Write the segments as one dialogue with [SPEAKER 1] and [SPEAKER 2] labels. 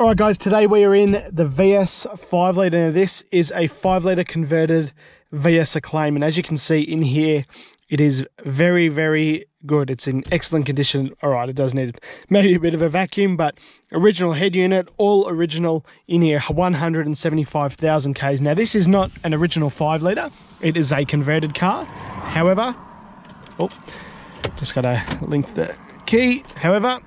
[SPEAKER 1] All right, guys, today we are in the VS 5 litre. Now, this is a 5 litre converted VS Acclaim, and as you can see in here, it is very, very good. It's in excellent condition. All right, it does need maybe a bit of a vacuum, but original head unit, all original in here, 175,000 Ks. Now, this is not an original 5 litre. It is a converted car. However, oh, just got to link the key. However,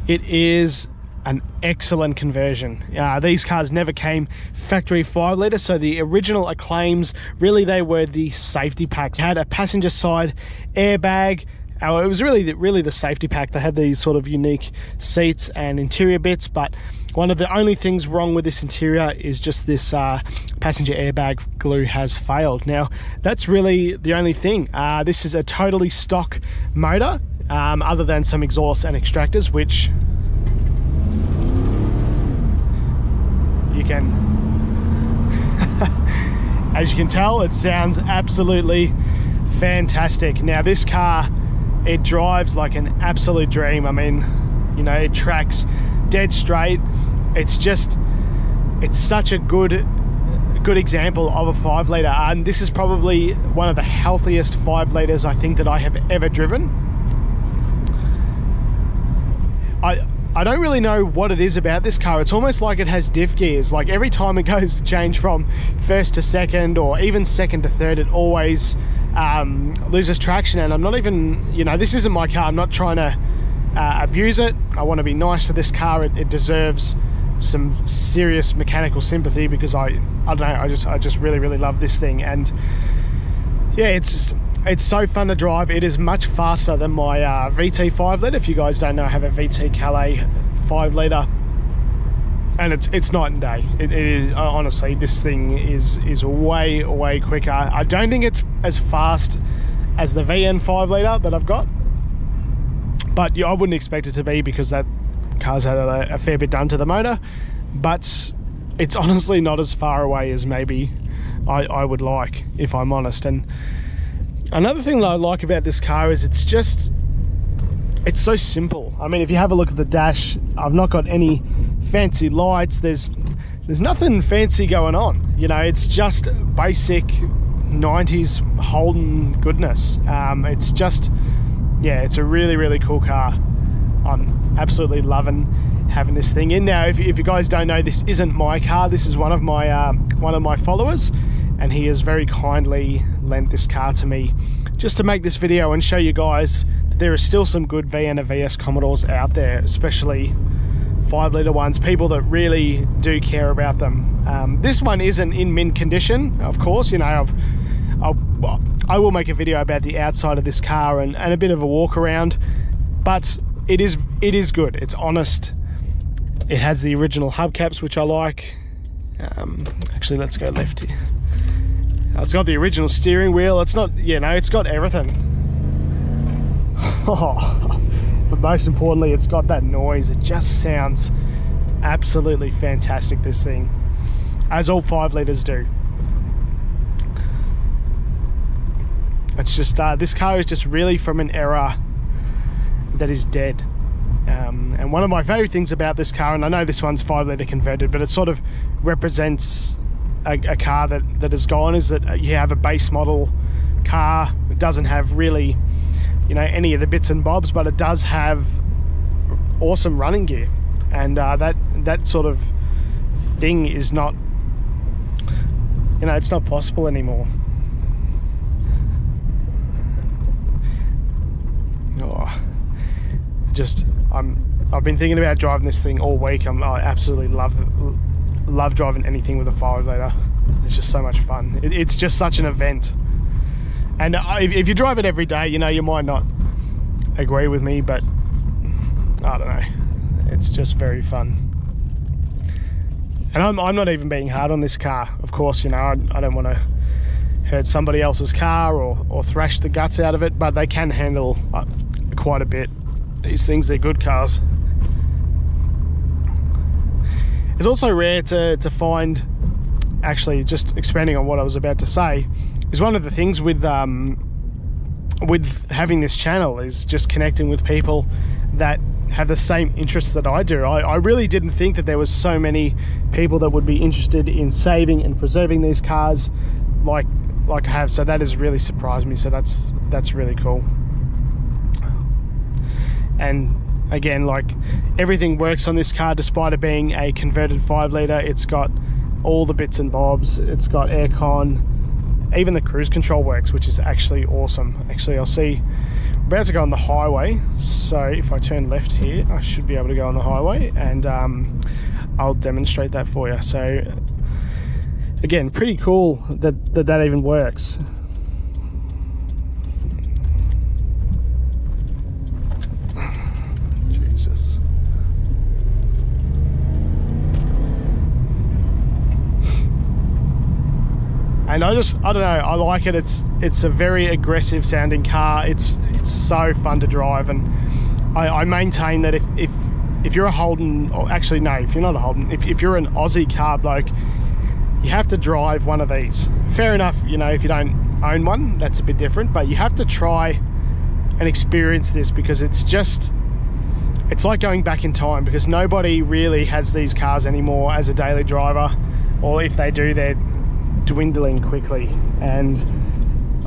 [SPEAKER 1] it is an excellent conversion. These cars never came factory 5 litre, so the original Acclaims, really they were the safety packs. It had a passenger side airbag. It was really the safety pack. They had these sort of unique seats and interior bits, but one of the only things wrong with this interior is just this passenger airbag glue has failed. Now, that's really the only thing. This is a totally stock motor, other than some exhaust and extractors, which you can, as you can tell, it sounds absolutely fantastic. Now, this car, it drives like an absolute dream. I mean, you know, it tracks dead straight. It's such a good example of a 5 litre, and this is probably one of the healthiest 5 litres I think that I have ever driven. I don't really know what it is about this car. It's almost like it has diff gears. Like every time it goes to change from first to second, or even second to third, it always loses traction. And I'm not even, you know, this isn't my car. I'm not trying to abuse it. I want to be nice to this car. It deserves some serious mechanical sympathy, because I don't know, I just really love this thing. And yeah, it's so fun to drive. It is much faster than my VT 5 litre. If you guys don't know, I have a VT Calais 5 litre, and it's night and day. It is, honestly, this thing is way quicker. I don't think it's as fast as the VN 5 litre that I've got, but yeah, I wouldn't expect it to be, because that car's had a fair bit done to the motor. But it's honestly not as far away as maybe I would like, if I'm honest. And another thing that I like about this car is it's so simple. I mean, if you have a look at the dash, I've not got any fancy lights. There's nothing fancy going on. You know, it's just basic 90s Holden goodness. It's just, yeah, it's a really cool car. I'm absolutely loving having this thing in. Now, if you guys don't know, this isn't my car. This is one of my followers, and he has very kindly lent this car to me just to make this video and show you guys that there are still some good VN and VS Commodores out there, especially 5 litre ones, people that really do care about them. This one isn't in mint condition, of course. You know, I will make a video about the outside of this car and a bit of a walk around, but it is good. It's honest. It has the original hubcaps, which I like. Actually, let's go left here. It's got the original steering wheel. It's not, you know, it's got everything. But most importantly, it's got that noise. It just sounds absolutely fantastic, this thing, as all 5 litres do. It's just, this car is just really from an era that is dead. And one of my favorite things about this car, and I know this one's 5 litre converted, but it sort of represents a car that is gone, is that you have a base model car. It doesn't have really, you know, any of the bits and bobs, but it does have awesome running gear, and that sort of thing is not, you know, it's not possible anymore. I've been thinking about driving this thing all week. I absolutely love driving anything with a 5 litre. It's just so much fun. It's just such an event. And if you drive it every day, you know, you might not agree with me, but I don't know. It's just very fun. And I'm not even being hard on this car. Of course, you know, I don't want to hurt somebody else's car or thrash the guts out of it, but they can handle quite a bit. These things, they're good cars. It's also rare to find, actually, just expanding on what I was about to say, is one of the things with with having this channel is just connecting with people that have the same interests that I do. I really didn't think that there was so many people that would be interested in saving and preserving these cars like I have, so that has really surprised me. So that's really cool. And again, like, everything works on this car despite it being a converted 5 litre. It's got all the bits and bobs. It's got aircon. Even the cruise control works, which is actually awesome. Actually, I'll see, we're about to go on the highway, so if I turn left here, I should be able to go on the highway, and I'll demonstrate that for you. So again, pretty cool that even works. Jesus. And I don't know, I like it. It's a very aggressive sounding car. It's so fun to drive, and I maintain that if you're a Holden, or actually no, if you're not a Holden, if you're an Aussie car bloke, you have to drive one of these. Fair enough, you know, if you don't own one, that's a bit different, but you have to try and experience this, because it's like going back in time, because nobody really has these cars anymore as a daily driver, or if they do, they're dwindling quickly. And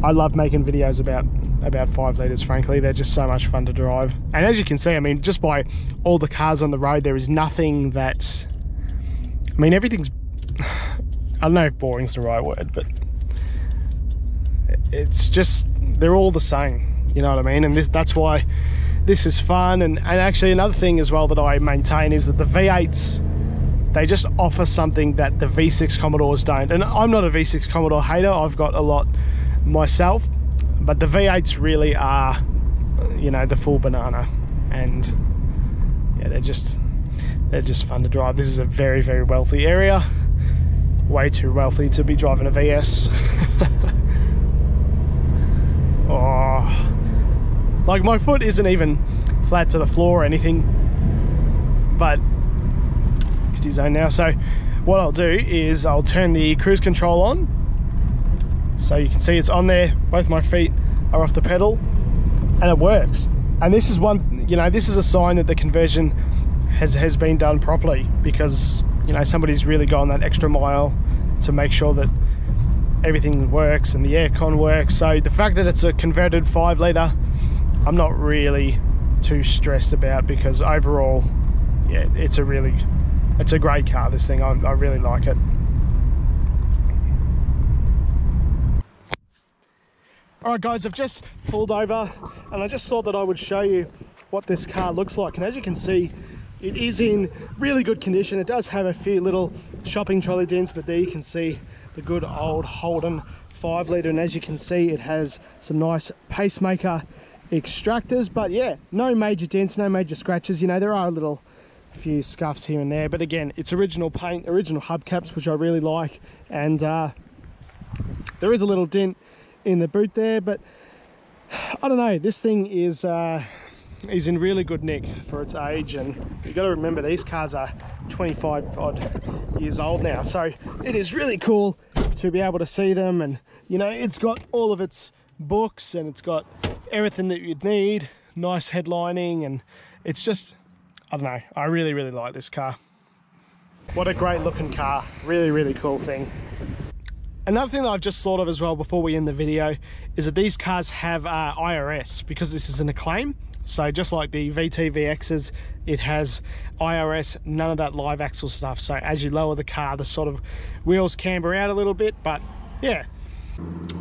[SPEAKER 1] I love making videos about 5 litres, frankly. They're just so much fun to drive. And as you can see, I mean, just by all the cars on the road, there is nothing that, I mean, everything's, I don't know if boring's the right word, but it's just, they're all the same, you know what I mean? And that's why this is fun. And actually another thing as well that I maintain is that the V8s, they just offer something that the V6 Commodores don't. And I'm not a V6 Commodore hater, I've got a lot myself, but the V8s really are, you know, the full banana. And yeah, they're just fun to drive. This is a very, very wealthy area. Way too wealthy to be driving a VS. Oh, like, my foot isn't even flat to the floor or anything, but 60 zone now. So what I'll do is I'll turn the cruise control on, so you can see it's on there. Both my feet are off the pedal, and it works. And this is one, you know, this is a sign that the conversion has been done properly, because, you know, somebody's really gone that extra mile to make sure that everything works and the aircon works. So the fact that it's a converted 5 litre, I'm not really too stressed about, because overall, yeah, it's a great car, this thing. I really like it. Alright guys, I've just pulled over, and I just thought that I would show you what this car looks like. And as you can see, it is in really good condition. It does have a few little shopping trolley dents, but there you can see the good old Holden 5 litre. And as you can see, it has some nice pacemaker extractors, but yeah, no major dents, no major scratches. You know, there are a few scuffs here and there, but again, it's original paint, original hubcaps, which I really like. And there is a little dent in the boot there, but I don't know, this thing is in really good nick for its age. And you got to remember, these cars are 25 odd years old now, so it is really cool to be able to see them. And you know, it's got all of its books, and it's got everything that you'd need, nice headlining, and it's just, I don't know, I really, really like this car. What a great looking car. Really, really cool thing. Another thing that I've just thought of as well before we end the video is that these cars have IRS, because this is an Acclaim. So just like the VT VXs, it has IRS, none of that live axle stuff. So as you lower the car, the sort of wheels camber out a little bit. But yeah,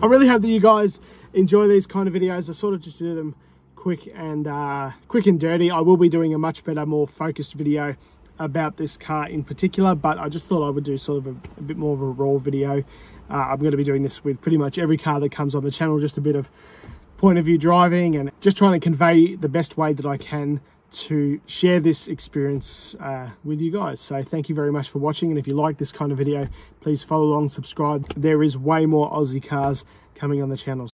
[SPEAKER 1] I really hope that you guys enjoy these kind of videos. I sort of just do them quick and dirty. I will be doing a much better, more focused video about this car in particular, but I just thought I would do sort of a bit more of a raw video. I'm going to be doing this with pretty much every car that comes on the channel, just a bit of point of view driving, and just trying to convey the best way that I can to share this experience with you guys. So thank you very much for watching, and if you like this kind of video, please follow along, subscribe. There is way more Aussie cars coming on the channel.